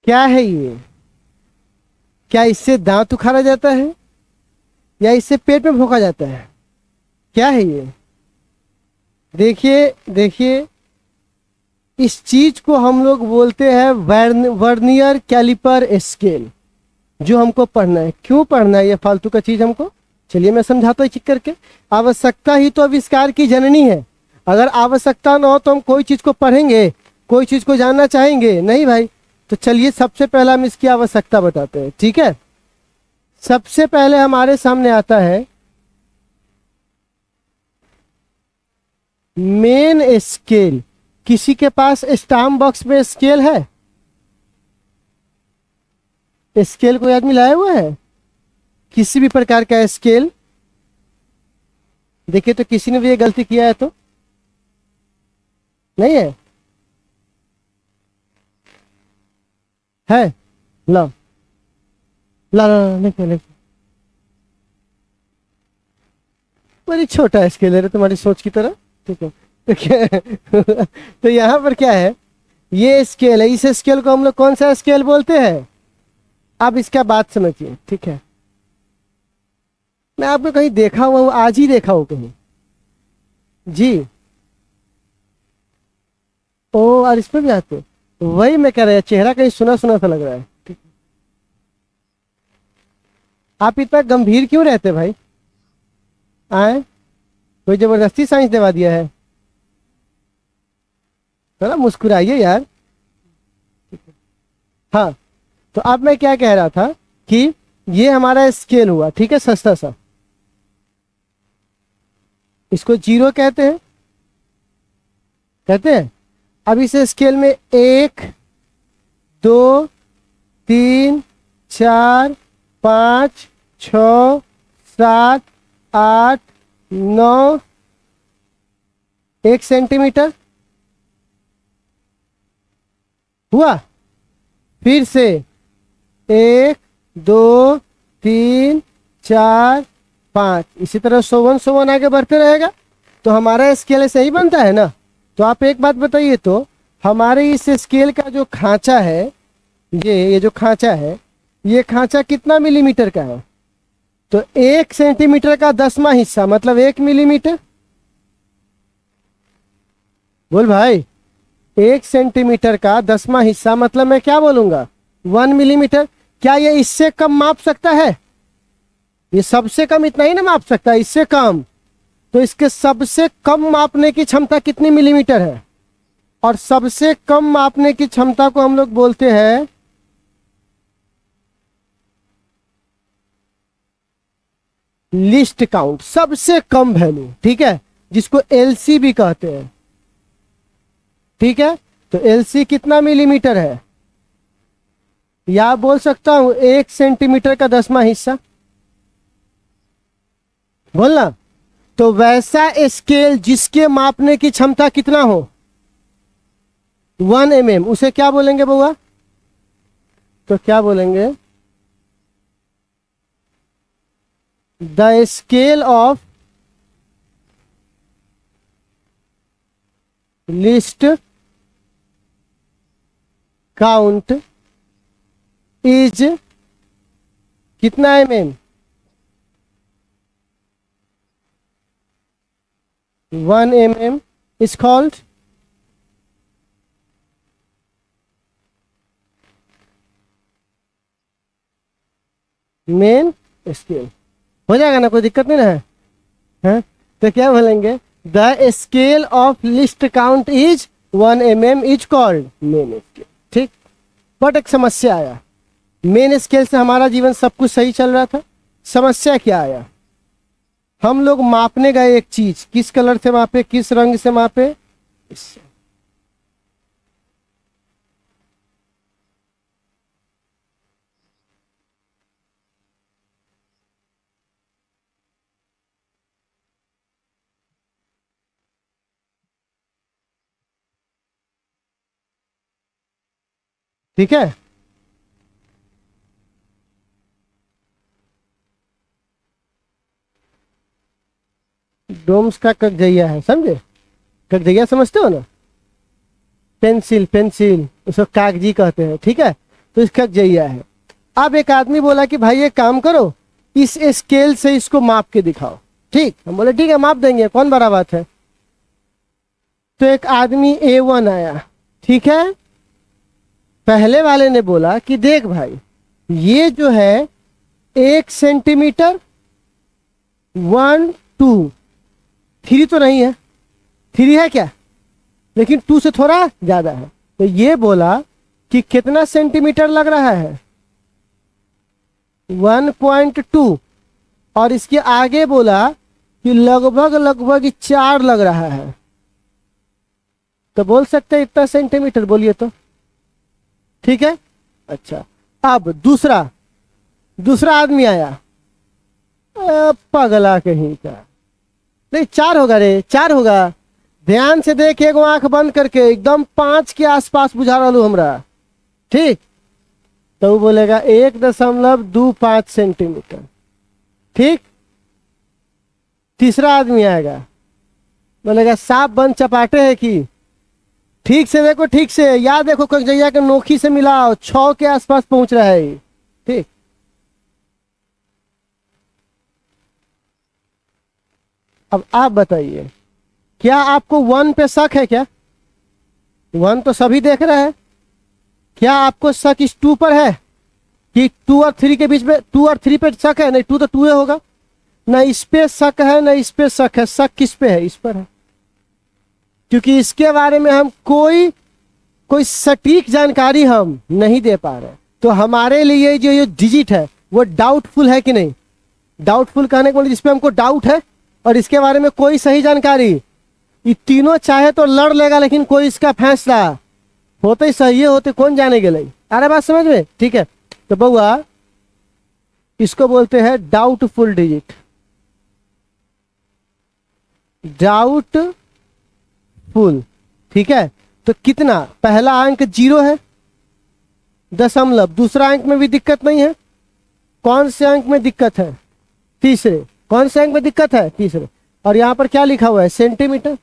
क्या है ये? क्या इससे दांत उखाड़ा जाता है या इससे पेट में भोंका जाता है? क्या है ये? देखिए देखिए, इस चीज को हम लोग बोलते हैं वर्नियर कैलिपर स्केल, जो हमको पढ़ना है। क्यों पढ़ना है ये फालतू का चीज हमको? चलिए मैं समझाता हूँ एक कर के। आवश्यकता ही तो आविष्कार की जननी है। अगर आवश्यकता ना हो तो हम कोई चीज को पढ़ेंगे, कोई चीज को जानना चाहेंगे नहीं भाई। तो चलिए सबसे पहले हम इसकी आवश्यकता बताते हैं, ठीक है। सबसे पहले हमारे सामने आता है मेन स्केल। किसी के पास स्टाम्प बॉक्स में स्केल है? स्केल कोई आदमी लाया हुआ है? किसी भी प्रकार का स्केल? देखिए तो किसी ने भी ये गलती किया है तो नहीं है? है? ला ला ला, ला नहीं, नहीं। बड़ी छोटा स्केल है रे तुम्हारी सोच की तरह, ठीक है। तो क्या तो यहाँ पर क्या है, ये स्केल है। इस स्केल को हम लोग कौन सा स्केल बोलते हैं? अब इसका बात समझिए, ठीक है। मैं आपको कहीं देखा हुआ हूँ, आज ही देखा हूँ कहीं जी। ओ, और इसमें भी आते? वही मैं कह रहा, चेहरा कहीं सुना सुना सा लग रहा है। ठीक। आप इतना गंभीर क्यों रहते भाई? आए, कोई जबरदस्ती साइंस दिवा दिया है? थोड़ा मुस्कुराइए यार। हाँ, तो अब मैं क्या कह रहा था कि ये हमारा स्केल हुआ, ठीक है, सस्ता सा। इसको जीरो कहते हैं, कहते हैं। अब इस स्केल में 1 2 3 4 5 6 7 8 9, 1 सेंटीमीटर हुआ। फिर से 1 2 3 4 5, इसी तरह 100 आगे बढ़ते रहेगा। तो हमारा स्केल ऐसे ही बनता है ना। तो आप एक बात बताइए, तो हमारे इस स्केल का जो खांचा है, ये जो खांचा है, ये खांचा कितना मिलीमीटर का है? तो 1 सेंटीमीटर का 10वां हिस्सा मतलब 1 मिलीमीटर। बोल भाई, 1 सेंटीमीटर का 10वां हिस्सा मतलब मैं क्या बोलूंगा? 1 मिलीमीटर। क्या ये इससे कम माप सकता है? ये सबसे कम इतना ही ना माप सकता है, इससे कम। तो इसके सबसे कम मापने की क्षमता कितनी मिलीमीटर है? और सबसे कम मापने की क्षमता को हम लोग बोलते हैं लिस्ट काउंट, सबसे कम वैल्यू, ठीक है, जिसको एलसी भी कहते हैं, ठीक है। तो एलसी कितना मिलीमीटर है? या बोल सकता हूं 1 सेंटीमीटर का 10वां हिस्सा, बोलना। तो वैसा स्केल जिसके मापने की क्षमता कितना हो? 1 mm, उसे क्या बोलेंगे बउआ? तो क्या बोलेंगे? The scale of list count is कितना mm? 1 mm is called main scale. हो जाएगा ना, कोई दिक्कत नहीं ना है, हैं? तो क्या बोलेंगे? The scale of list count is 1 mm is called main scale, ठीक। बट एक समस्या आया। मेन स्केल से हमारा जीवन सब कुछ सही चल रहा था, समस्या क्या आया? हम लोग मापने गए एक चीज, किस कलर से मापे, किस रंग से मापे? इससे। ठीक है। डोम्स का कगजैया है, समझे? कगजैया समझते हो ना? पेंसिल, पेंसिल, उसको कागजी कहते हैं, ठीक है। तो इसका जइया है। अब एक आदमी बोला कि भाई एक काम करो, इस स्केल से इसको माप के दिखाओ। ठीक, हम बोले ठीक है माप देंगे, कौन बड़ा बात है। तो एक आदमी A1 आया, ठीक है। पहले वाले ने बोला कि देख भाई ये जो है 1 सेंटीमीटर, 1 2 3 तो नहीं है, 3 है क्या, लेकिन 2 से थोड़ा ज्यादा है। तो ये बोला कि कितना सेंटीमीटर लग रहा है, 1.2, और इसके आगे बोला कि लगभग लगभग 4 लग रहा है। तो बोल सकते हैं इतना सेंटीमीटर, बोलिए तो, ठीक है। अच्छा, अब दूसरा आदमी आया, पगला कहीं का, नहीं 4 होगा रे, 4 होगा। ध्यान से देख, एगो आंख बंद करके एकदम 5 के आसपास बुझा रहा हमरा, ठीक। तो वो बोलेगा 1.25 सेंटीमीटर, ठीक। तीसरा आदमी आएगा, बोलेगा साफ बंद चपाटे है कि, ठीक से देखो, ठीक से याद देखो, कगजैया के नोखी से मिलाओ, 6 के आसपास पहुंच रहा है, ठीक। अब आप बताइए, क्या आपको 1 पे शक है क्या? 1 तो सभी देख रहे हैं। क्या आपको शक इस 2 पर है कि 2 और 3 के बीच में, 2 और 3 पे शक है? नहीं, 2 तो 2 ही होगा ना। इस पे शक है ना इस पे शक है। शक किस पे है? इस पर है, क्योंकि इसके बारे में हम कोई सटीक जानकारी हम नहीं दे पा रहे। तो हमारे लिए जो ये डिजिट है वो डाउटफुल है कि नहीं? डाउटफुल कहने को जिसपे हमको डाउट है और इसके बारे में कोई सही जानकारी, ये तीनों चाहे तो लड़ लेगा, लेकिन कोई इसका फैसला होते ही सही होते कौन जाने के लिए। अरे बात समझ में? ठीक है। तो बउआ इसको बोलते हैं डाउटफुल डिजिट। डाउटफुल, ठीक है। तो कितना? पहला अंक 0 है, दशमलव। दूसरा अंक में भी दिक्कत नहीं है। कौन से अंक में दिक्कत है? तीसरे। कौन से अंक में दिक्कत है? तीसरे। और यहां पर क्या लिखा हुआ है? सेंटीमीटर।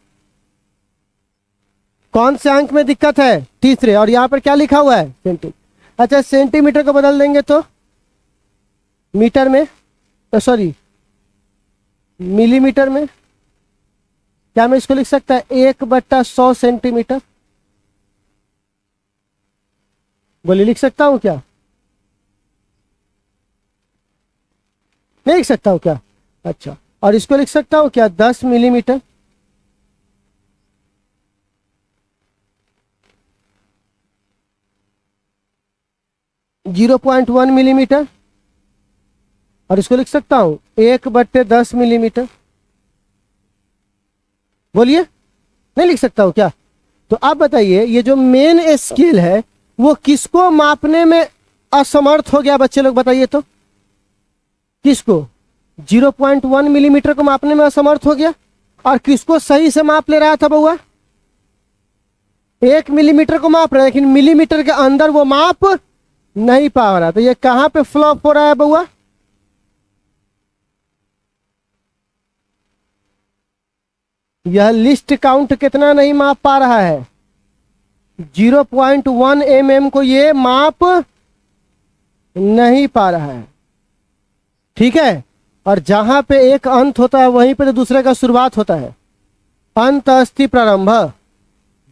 कौन से अंक में दिक्कत है? तीसरे। और यहां पर क्या लिखा हुआ है? सेंटीमीटर। अच्छा, सेंटीमीटर को बदल देंगे तो मीटर में, सॉरी मिलीमीटर में। क्या मैं इसको लिख सकता है 1/100 सेंटीमीटर? बोलिए, लिख सकता हूं क्या? नहीं लिख सकता हूं क्या? अच्छा, और इसको लिख सकता हूं क्या 10 मिलीमीटर? .1 मिलीमीटर। और इसको लिख सकता हूं 1/10 मिलीमीटर। बोलिए, नहीं लिख सकता हूं क्या? तो आप बताइए, ये जो मेन स्केल है वो किसको मापने में असमर्थ हो गया? बच्चे लोग बताइए तो, किसको? 0.1 मिलीमीटर को मापने में असमर्थ हो गया। और किसको सही से माप ले रहा था बउआ? 1 मिलीमीटर को माप रहा है, लेकिन मिलीमीटर के अंदर वो माप नहीं पा रहा। तो ये कहां पे फ्लॉप हो रहा है बउआ? यह लिस्ट काउंट कितना नहीं माप पा रहा है? 0.1 mm को ये माप नहीं पा रहा है, ठीक है। और जहां पे एक अंत होता है वहीं पे तो दूसरे का शुरुआत होता है। अंत अस्ति प्रारंभ,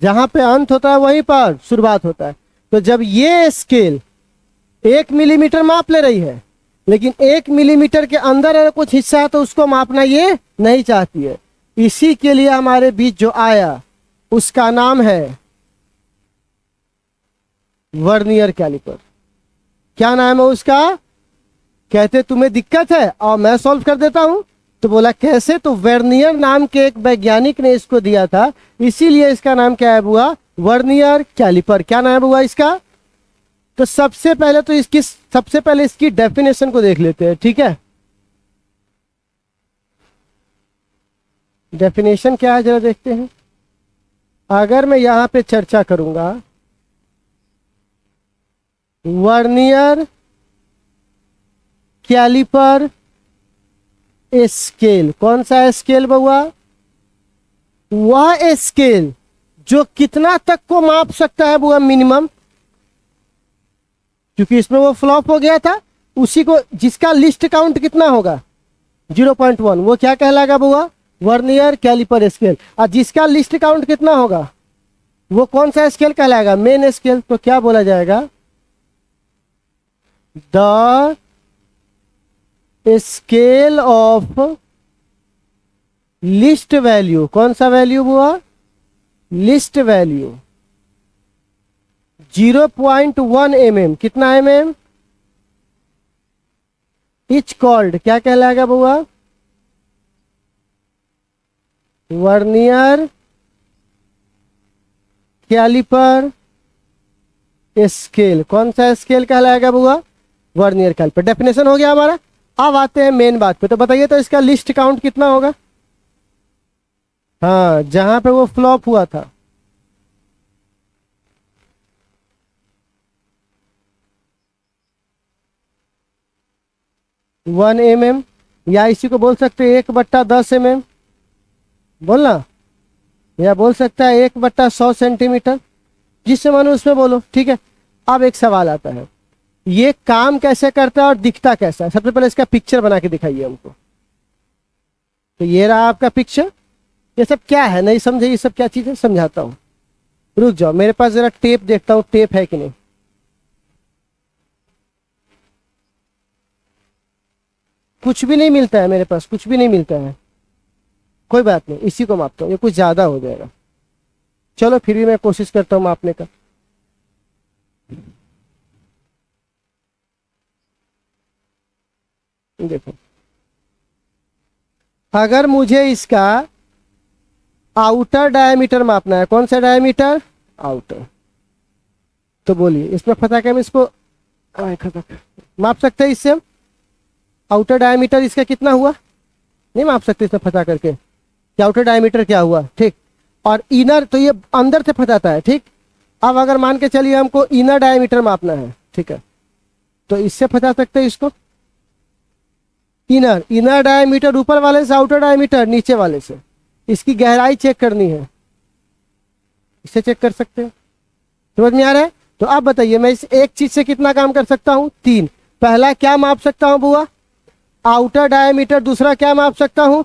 जहां पे अंत होता है वहीं पर शुरुआत होता है। तो जब ये स्केल 1 मिलीमीटर माप ले रही है, लेकिन 1 मिलीमीटर के अंदर अगर कुछ हिस्सा है तो उसको मापना ये नहीं चाहती है। इसी के लिए हमारे बीच जो आया उसका नाम है वर्नियर कैलिपर। क्या नाम है उसका? कहते तुम्हें दिक्कत है और मैं सॉल्व कर देता हूं। तो बोला कैसे? तो वर्नियर नाम के एक वैज्ञानिक ने इसको दिया था, इसीलिए इसका नाम क्या है बुआ? Vernier calliper. क्या नाम है बुआ इसका? तो सबसे पहले इसकी डेफिनेशन को देख लेते हैं, ठीक है। डेफिनेशन क्या है जरा देखते हैं। अगर मैं यहां पे चर्चा करूंगा वर्नियर कैलिपर स्केल, कौन सा स्केल बउआ? वह स्केल जो कितना तक को माप सकता है बुआ? मिनिमम, क्योंकि इसमें वो फ्लॉप हो गया था, उसी को जिसका लिस्ट काउंट कितना होगा 0.1, वो क्या कहलाएगा बुआ, वर्नियर कैलिपर स्केल। और जिसका लिस्ट काउंट कितना होगा वो कौन सा स्केल कहलाएगा, मेन स्केल। तो क्या बोला जाएगा, the scale of least value, कौन सा वैल्यू हुआ, लिस्ट वैल्यू 0.1 mm, कितना mm, इच कॉल्ड क्या कहलाएगा बुआ, वर्नियर कैलिपर स्केल। कौन सा स्केल कहलाएगा बुआ, वर्नियर कैलिपर। डेफिनेशन हो गया हमारा। अब आते हैं मेन बात पे। तो बताइए तो इसका लिस्ट काउंट कितना होगा, हाँ जहां पे वो फ्लॉप हुआ था, वन mm, या इसी को बोल सकते हैं 1/10 mm बोलना, या बोल सकता है 1/100 सेंटीमीटर, जिससे मानो उसमें बोलो, ठीक है। अब एक सवाल आता है, ये काम कैसे करता है और दिखता कैसा है। सबसे पहले इसका पिक्चर बना के दिखाइए हमको। तो ये रहा आपका पिक्चर। ये सब क्या है, नहीं समझे ये सब क्या चीज है, समझाता हूँ। रुक जाओ, मेरे पास जरा टेप देखता हूँ, टेप है कि नहीं। कुछ भी नहीं मिलता है मेरे पास, कुछ भी नहीं मिलता है। कोई बात नहीं, इसी को मापता हूँ, ये कुछ ज्यादा हो जाएगा। चलो फिर भी मैं कोशिश करता हूँ मापने का। देखो, अगर मुझे इसका आउटर डायमीटर मापना है, कौन सा डायमीटर, आउटर, तो बोलिए इसमें फटाके हम इसको माप सकते हैं। इससे हम आउटर डायमीटर इसका कितना हुआ नहीं माप सकते इसमें फंसा करके, कि आउटर डायमीटर क्या हुआ, ठीक। और इनर, तो ये अंदर से फंसाता है, ठीक। अब अगर मान के चलिए हमको इनर डायमीटर मापना है, ठीक है, तो इससे फंसा सकते हैं इसको। इनर डायमीटर ऊपर वाले से, आउटर डायमीटर नीचे वाले से। इसकी गहराई चेक करनी है, इससे चेक कर सकते हैं। समझ में आ रहा है। तो आप बताइए मैं इस एक चीज से कितना काम कर सकता हूं, 3। पहला क्या माप सकता हूं बुआ, आउटर डायमीटर। दूसरा क्या माप सकता हूं,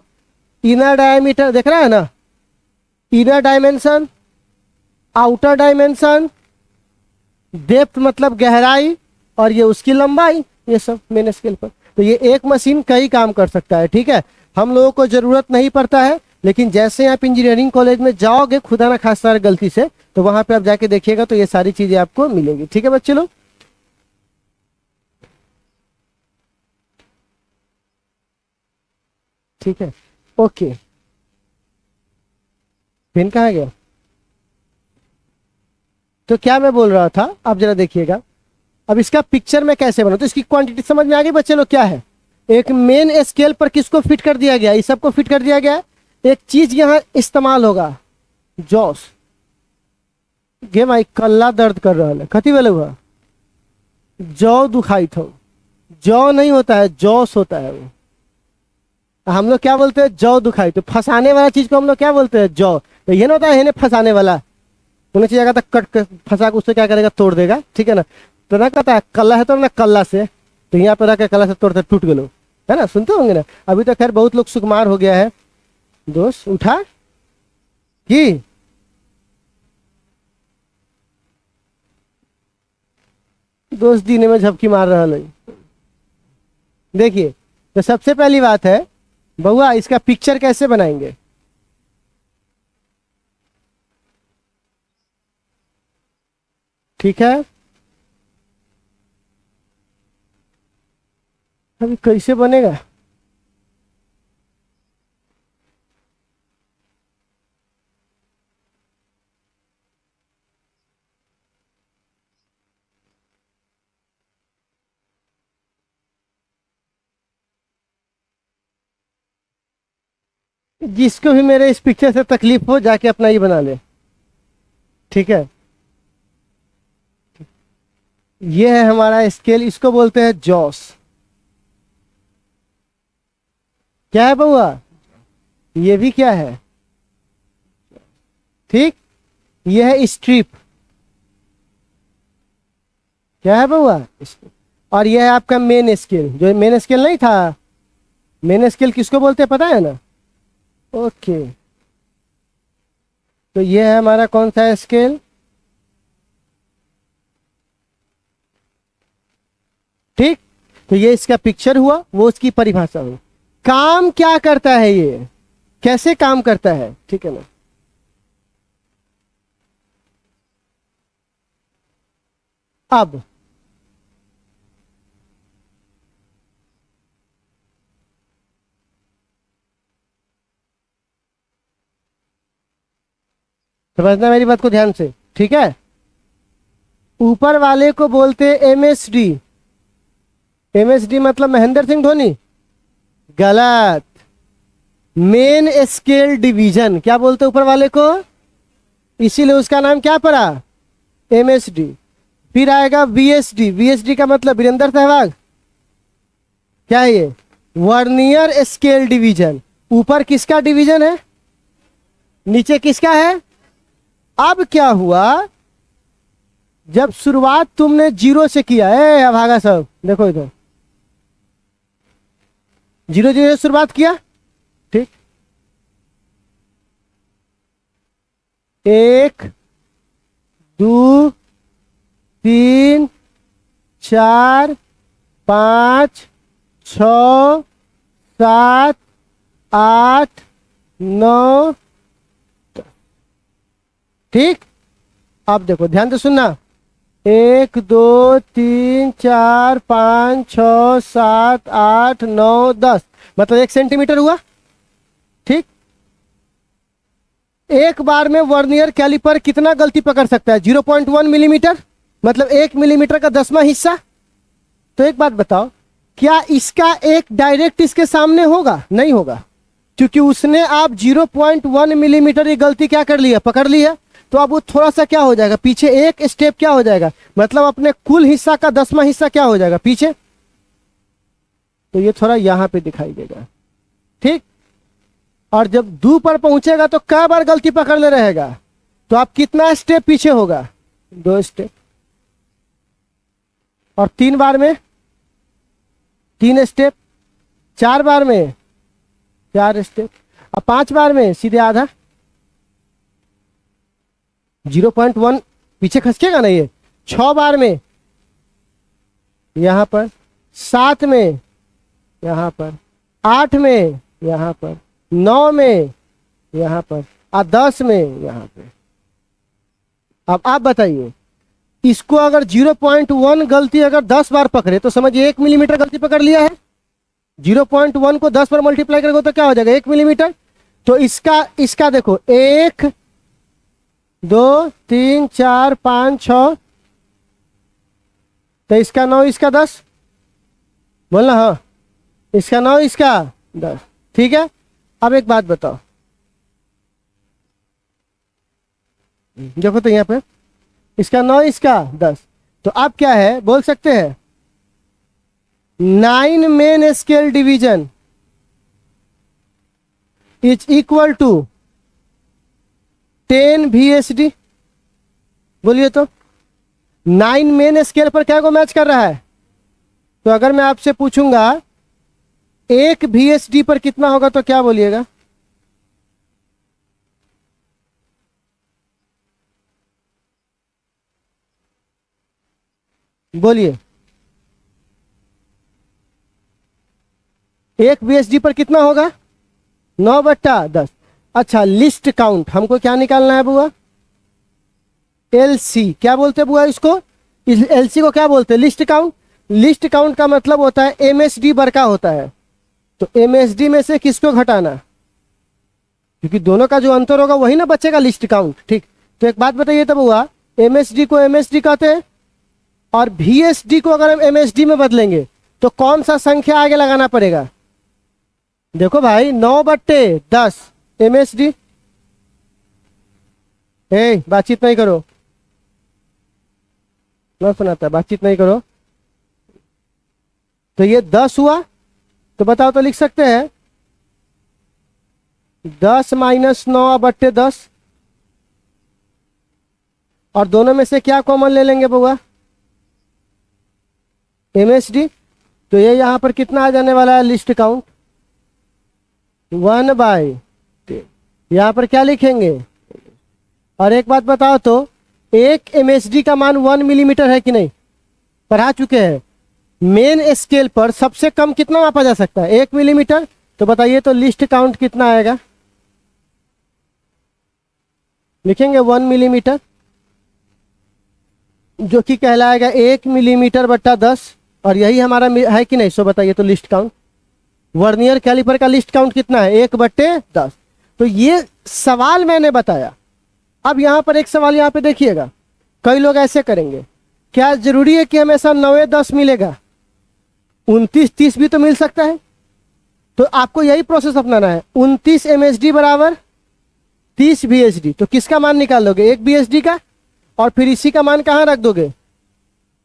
इनर डायमीटर। देख रहा है ना, inner dimension, outer dimension, depth मतलब गहराई, और ये उसकी लंबाई, ये सब मेन स्केल पर। तो ये एक मशीन कई काम कर सकता है, ठीक है। हम लोगों को जरूरत नहीं पड़ता है, लेकिन जैसे आप इंजीनियरिंग कॉलेज में जाओगे खुदा ना खास्ता गलती से, तो वहां पे आप जाके देखिएगा तो ये सारी चीजें आपको मिलेंगी, ठीक है बच्चे लोग। ठीक है, ओके। पेन कहाँ गया। तो क्या मैं बोल रहा था, आप जरा देखिएगा। अब इसका पिक्चर में कैसे बना, तो इसकी क्वांटिटी समझ में आ गई बच्चे लोग क्या है। एक मेन स्केल पर किसको फिट कर दिया गया, इस सबको फिट कर दिया गया। एक चीज यहां इस्तेमाल होगा, जॉस। गे भाई कल्ला दर्द कर रहा है, कथी वाले हुआ, जौ दुखाई थो। जौ नहीं होता है, जॉस होता है वो। हम लोग क्या बोलते हैं, जौ दुखाई। तो फंसाने वाला चीज को हम लोग क्या बोलते हैं, जौ। तो ये ना होता है फंसाने वाला, उन्हें चाहिए था कट कर फंसा के उससे क्या करेगा, तोड़ देगा, ठीक है ना। तो ना कहता है कल्ला है तो ना कल्ला से, तो यहाँ पे रख कल्ला से तोड़ते टूट गए, है ना, सुनते होंगे ना। अभी तो खैर बहुत लोग सुकुमार हो गया है। दोस्त उठा कि दोस्त दीने में झपकी मार रहा है। देखिए, तो सबसे पहली बात है बउआ, इसका पिक्चर कैसे बनाएंगे। ठीक है, अभी कैसे बनेगा, जिसको भी मेरे इस पिक्चर से तकलीफ हो जाके अपना ही बना ले, ठीक है। ये है हमारा स्केल, इसको बोलते हैं जॉस। क्या है बउआ, ये भी क्या है, ठीक। ये है स्ट्रिप, क्या है बउआ? और यह है आपका मेन स्केल। जो मेन स्केल नहीं था, मेन स्केल किसको बोलते हैं पता है ना? ओके, तो ये है हमारा कौन सा स्केल? ठीक, तो ये इसका पिक्चर हुआ, वो उसकी परिभाषा हुई। काम क्या करता है ये, कैसे काम करता है, ठीक है ना? अब समझना मेरी बात को ध्यान से, ठीक है? ऊपर वाले को बोलते एमएसडी। एमएसडी मतलब महेंद्र सिंह धोनी? गलत। मेन स्केल डिवीजन क्या बोलते ऊपर वाले को, इसीलिए उसका नाम क्या पड़ा? एमएसडी। फिर आएगा वीएसडी। वीएसडी का मतलब वीरेंद्र सहवाग, क्या है ये? Vernier scale division. ऊपर किसका डिवीजन है, नीचे किसका है? अब क्या हुआ, जब शुरुआत तुमने जीरो से किया, अभागा साहब देखो इधर, जीरो जीरो से शुरुआत किया, ठीक? एक, दो, तीन, चार, पाँच, छ, सात, आठ, नौ, ठीक? अब देखो ध्यान से सुनना, एक, दो, तीन, चार, पाँच, छ, सात, आठ, नौ, 10, मतलब 1 सेंटीमीटर हुआ, ठीक? एक बार में वर्नियर कैलिपर कितना गलती पकड़ सकता है? 0.1 मिलीमीटर, मतलब 1 मिलीमीटर का 10वां हिस्सा। तो एक बात बताओ, क्या इसका एक डायरेक्ट इसके सामने होगा? नहीं होगा, क्योंकि उसने आप 0.1 मिलीमीटर की गलती क्या कर लिया, पकड़ ली है। तो अब वो थोड़ा सा क्या हो जाएगा पीछे, एक स्टेप क्या हो जाएगा, मतलब अपने कुल हिस्सा का 10वां हिस्सा क्या हो जाएगा पीछे। तो ये थोड़ा यहां पे दिखाई देगा, ठीक? और जब दो पर पहुंचेगा तो कई बार गलती पकड़ ले रहेगा, तो आप कितना स्टेप पीछे होगा? 2 स्टेप। और 3 बार में 3 स्टेप, 4 बार में 4 स्टेप, अब 5 बार में सीधे आधा। 0.1 पीछे खसकेगा ना ये। 6 बार में यहां पर, 7 में यहां पर, 8 में यहां पर, 9 में यहां पर, और 10 में यहां पे। अब आप बताइए, इसको अगर 0.1 गलती अगर 10 बार पकड़े तो समझिए 1 मिलीमीटर गलती पकड़ लिया है। 0.1 को 10 पर मल्टीप्लाई करोगे तो क्या हो जाएगा, 1 मिलीमीटर। तो इसका देखो, 1, 2, 3, 4, 5, 6, तो इसका 9, इसका 10, बोलना हाँ, इसका 9, इसका 10, ठीक है? अब एक बात बताओ, देखो तो यहाँ पे इसका 9, इसका 10, तो अब क्या है बोल सकते हैं, 9 main scale division is equal to 10 VSD। बोलिए तो 9 मेन स्केल पर क्या को मैच कर रहा है? तो अगर मैं आपसे पूछूंगा 1 VSD पर कितना होगा तो क्या बोलिएगा? बोलिए, 1 VSD पर कितना होगा? 9/10। अच्छा, लिस्ट काउंट हमको क्या निकालना है बुआ? LC। क्या बोलते हैं बुआ इसको? LC को क्या बोलते हैं? List count. लिस्ट काउंट का मतलब होता है MSD बड़का होता है, तो MSD में से किसको घटाना, क्योंकि दोनों का जो अंतर होगा वही ना बचेगा लिस्ट काउंट, ठीक? तो एक बात बताइए तब बुआ, MSD को MSD कहते हैं, और VSD को अगर हम MSD में बदलेंगे तो कौन सा संख्या आगे लगाना पड़ेगा? देखो भाई, 9/10 MSD। बातचीत नहीं करो, ना सुनाता, बातचीत नहीं करो। तो ये 10 हुआ, तो बताओ तो लिख सकते हैं 10 - 9/10, और दोनों में से क्या कॉमन ले लेंगे बुआ? MSD, तो ये यहाँ पर कितना आ जाने वाला है लिस्ट काउंट 1/10। यहाँ पर क्या लिखेंगे? और एक बात बताओ तो, एक MSD का मान 1 मिलीमीटर है कि नहीं? पढ़ा चुके हैं। मेन स्केल पर सबसे कम कितना मापा जा सकता है? 1 मिलीमीटर। तो बताइए तो लिस्ट काउंट कितना आएगा? लिखेंगे 1 मिलीमीटर, जो कि कहलाएगा 1 मिलीमीटर बट्टा 10, और यही हमारा है कि नहीं? सो बताइए तो लिस्ट काउंट, वर्नियर कैलिपर का लिस्ट काउंट कितना है? 1/10। तो ये सवाल मैंने बताया। अब यहाँ पर एक सवाल यहाँ पे देखिएगा, कई लोग ऐसे करेंगे, क्या जरूरी है कि हमेशा 9-10 मिलेगा? 29-30 भी तो मिल सकता है। तो आपको यही प्रोसेस अपनाना है। 29 MSD बराबर 30 BSD। तो किसका मान निकाल लोगे? एक BSD का, और फिर इसी का मान कहाँ रख दोगे?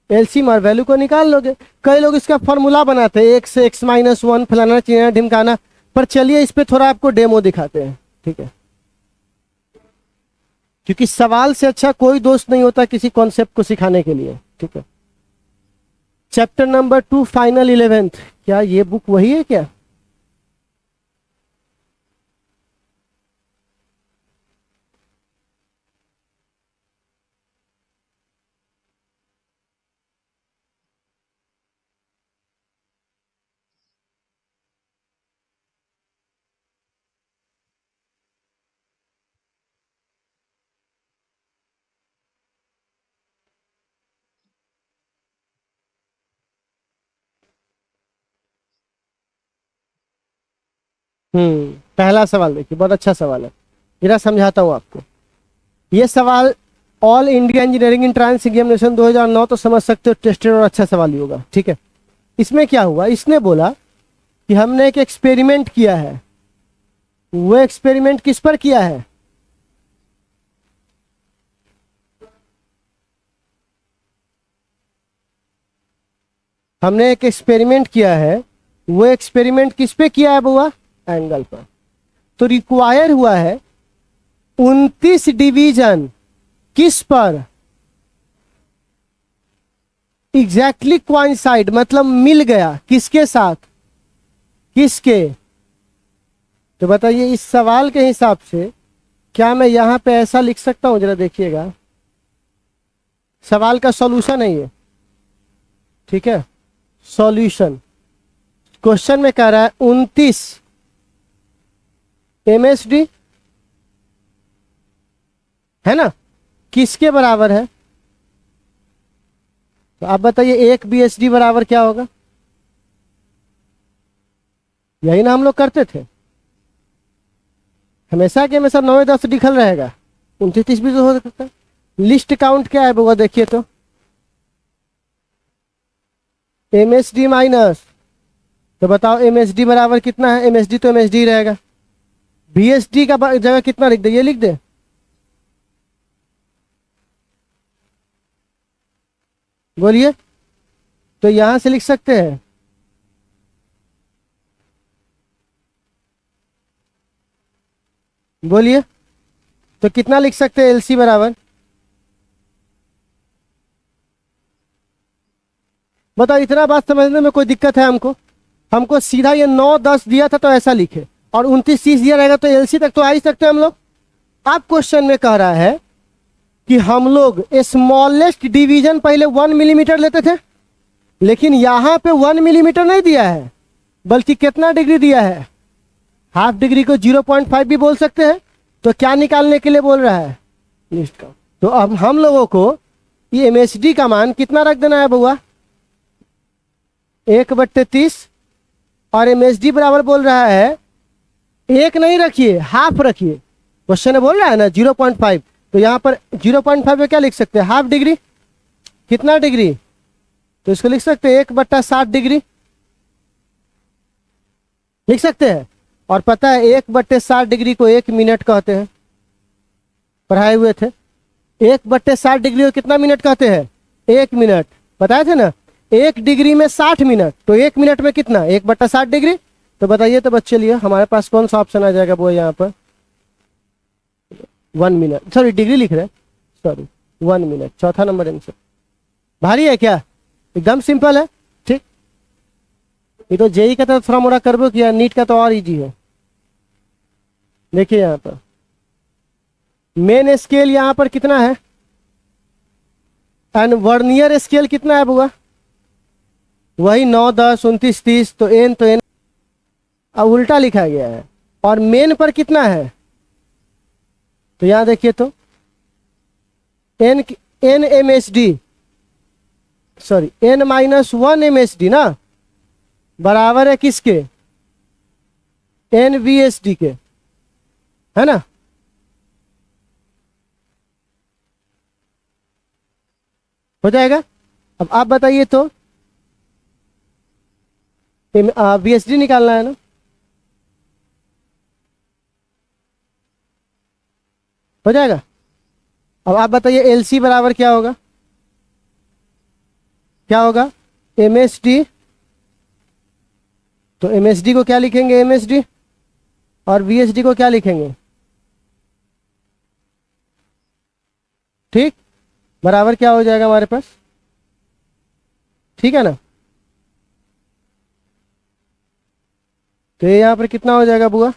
एलसीएम और वैल्यू को निकाल लोगे। कई लोग इसका फॉर्मूला बनाते हैं, x से x-1 फलाना चिना ढिमकाना। पर चलिए इस पे थोड़ा आपको डेमो दिखाते हैं, ठीक है? क्योंकि सवाल से अच्छा कोई दोस्त नहीं होता किसी कॉन्सेप्ट को सिखाने के लिए, ठीक है? चैप्टर नंबर 2 फाइनल 11th, क्या ये बुक वही है क्या? पहला सवाल देखिए, बहुत अच्छा सवाल है। जरा समझाता हूं आपको। ये सवाल all India engineering entrance examination 2009 तो समझ सकते हो, टेस्टेड और अच्छा सवाल ही होगा, ठीक है? इसमें क्या हुआ, इसने बोला कि हमने एक एक्सपेरिमेंट किया है। वो एक्सपेरिमेंट किस पर किया है? हमने एक एक्सपेरिमेंट किया है। वो एक्सपेरिमेंट किस पे किया है बुआ? एंगल पर। तो रिक्वायर हुआ है 29 डिवीजन किस पर? एग्जैक्टली क्वाइंसाइड, मतलब मिल गया किसके साथ? किसके? तो बताइए इस सवाल के हिसाब से क्या मैं यहां पे ऐसा लिख सकता हूं? जरा देखिएगा, सवाल का सॉल्यूशन है ये, ठीक है? सॉल्यूशन क्वेश्चन में कह रहा है 29 MSD है ना, किसके बराबर है? तो आप बताइए 1 BSD बराबर क्या होगा? यही ना हम लोग करते थे हमेशा के हमेशा। 9-10 लिखल रहेगा, 29-30 भी तो हो सकता है। लिस्ट काउंट क्या है बुआ? देखिए तो MSD माइनस, तो बताओ MSD बराबर कितना है? MSD तो MSD रहेगा। BSD का जगह कितना लिख दे? ये लिख दे। बोलिए, तो यहां से लिख सकते हैं बोलिए, तो कितना लिख सकते हैं? LC बराबर बताओ। इतना बात समझने में कोई दिक्कत है हमको? हमको सीधा ये 9-10 दिया था तो ऐसा लिखे, और 29-30 दिया रहेगा तो LC तक तो आ ही सकते हैं हम लोग। अब क्वेश्चन में कह रहा है कि हम लोग स्मॉलेस्ट डिवीजन पहले 1 मिलीमीटर लेते थे, लेकिन यहां पे 1 मिलीमीटर नहीं दिया है, बल्कि कितना डिग्री दिया है? हाफ डिग्री को 0.5 भी बोल सकते हैं। तो क्या निकालने के लिए बोल रहा है? लिस्ट का। तो अब हम लोगों को ये MSD का मान कितना रख देना है बुआ? 1/30, और MSD बराबर बोल रहा है, एक नहीं रखिए, हाफ रखिए। क्वेश्चन बोल रहा है ना 0.5, तो यहां पर 0.5 में क्या लिख सकते हैं? Half degree. कितना डिग्री? तो इसको लिख सकते हैं 1/60 डिग्री लिख सकते हैं। और पता है 1/60 डिग्री को 1 मिनट कहते हैं, पढ़ाए हुए थे। 1/60 डिग्री को कितना मिनट कहते हैं? 1 मिनट। बताए थे ना, 1 डिग्री में 60 मिनट, तो 1 मिनट में कितना? 1/60 डिग्री। तो बताइए तो बच्चे लिए हमारे पास कौन सा ऑप्शन आ जाएगा वो? यहाँ पर 1 मिनट, सॉरी डिग्री लिख रहे हैं, सॉरी 1 मिनट, चौथा नंबर आंसर। भारी है क्या? एकदम सिंपल है, ठीक। ये तो जेई का तो थोड़ा मोड़ा करबो किया, नीट का तो और इजी है। देखिए यहाँ पर मेन स्केल यहाँ पर कितना है एंड वर्नियर स्केल कितना है बुआ? वही 9, 10, 29, 30। तो एन अब उल्टा लिखा गया है। और मेन पर कितना है? तो यहां देखिए तो N M S D, sorry n-1 MSD ना, बराबर है किसके? NVSD के, है ना? हो जाएगा। अब आप बताइए तो VSD निकालना है ना? हो जाएगा। अब आप बताइए LC बराबर क्या होगा? क्या होगा? MSD। तो MSD को क्या लिखेंगे? MSD। और VSD को क्या लिखेंगे? ठीक, बराबर क्या हो जाएगा हमारे पास? ठीक है ना? तो ये यहां पर कितना हो जाएगा बुआ?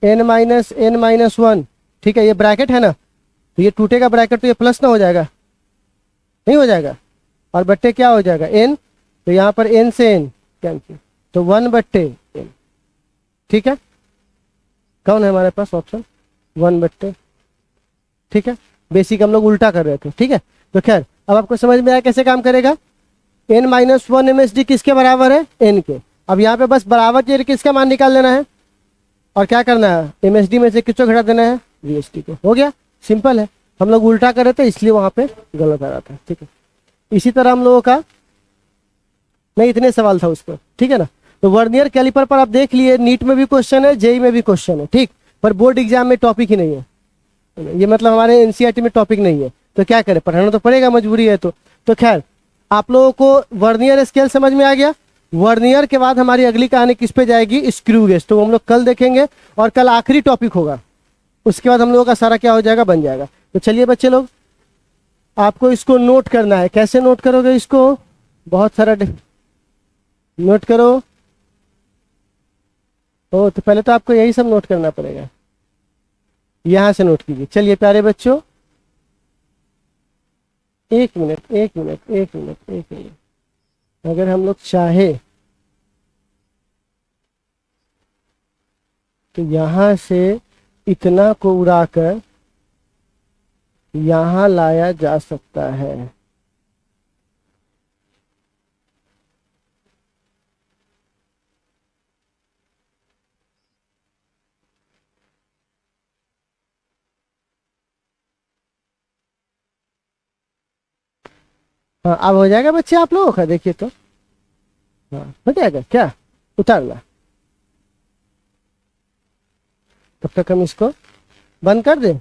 n-1। ठीक है, ये ब्रैकेट है ना, तो ये टूटेगा ब्रैकेट, तो ये प्लस ना हो जाएगा? नहीं हो जाएगा। और बट्टे क्या हो जाएगा? n। तो यहाँ पर n से n कैंसिल, तो 1/n। ठीक है, कौन है हमारे पास ऑप्शन? 1/। ठीक है, बेसिक हम लोग उल्टा कर रहे थे। ठीक है, तो खैर अब आपको समझ में आया कैसे काम करेगा। n-1 MSD किसके बराबर है? n के। अब यहाँ पे बस बराबर के किसका मान निकाल लेना है और क्या करना है? MSD में से किसको घटा देना है? VSD को। हो गया, सिंपल है। हम लोग उल्टा कर रहे थे इसलिए वहां पे गलत आ रहा था। ठीक है, इसी तरह हम लोगों का नहीं, इतने सवाल था उस पर। ठीक है ना? तो वर्नियर कैलिपर पर आप देख लिए, नीट में भी क्वेश्चन है, जेई में भी क्वेश्चन है। ठीक, पर बोर्ड एग्जाम में टॉपिक ही नहीं है। ये मतलब हमारे एनसीईआरटी में टॉपिक नहीं है, तो क्या करें, पढ़ाना तो पड़ेगा, मजबूरी है। तो खैर आप लोगों को वर्नियर स्केल समझ में आ गया। वर्नियर के बाद हमारी अगली कहानी किस पे जाएगी? Screw gauge. तो हम लोग कल देखेंगे और कल आखिरी टॉपिक होगा। उसके बाद हम लोगों का सारा क्या हो जाएगा? बन जाएगा। तो चलिए बच्चे लोग, आपको इसको नोट करना है। कैसे नोट करोगे इसको? बहुत सारा नोट करो। ओ, तो पहले तो आपको यही सब नोट करना पड़ेगा, यहां से नोट कीजिए। चलिए प्यारे बच्चों, एक मिनट एक मिनट एक मिनट एक मिनट। अगर हम लोग चाहे तो यहां से इतना को उड़ाकर यहां लाया जा सकता है। हाँ, अब हो जाएगा बच्चे आप लोगों का। देखिए तो हाँ, हो जाएगा क्या? उतारना। तब तक हम इसको बंद कर दें।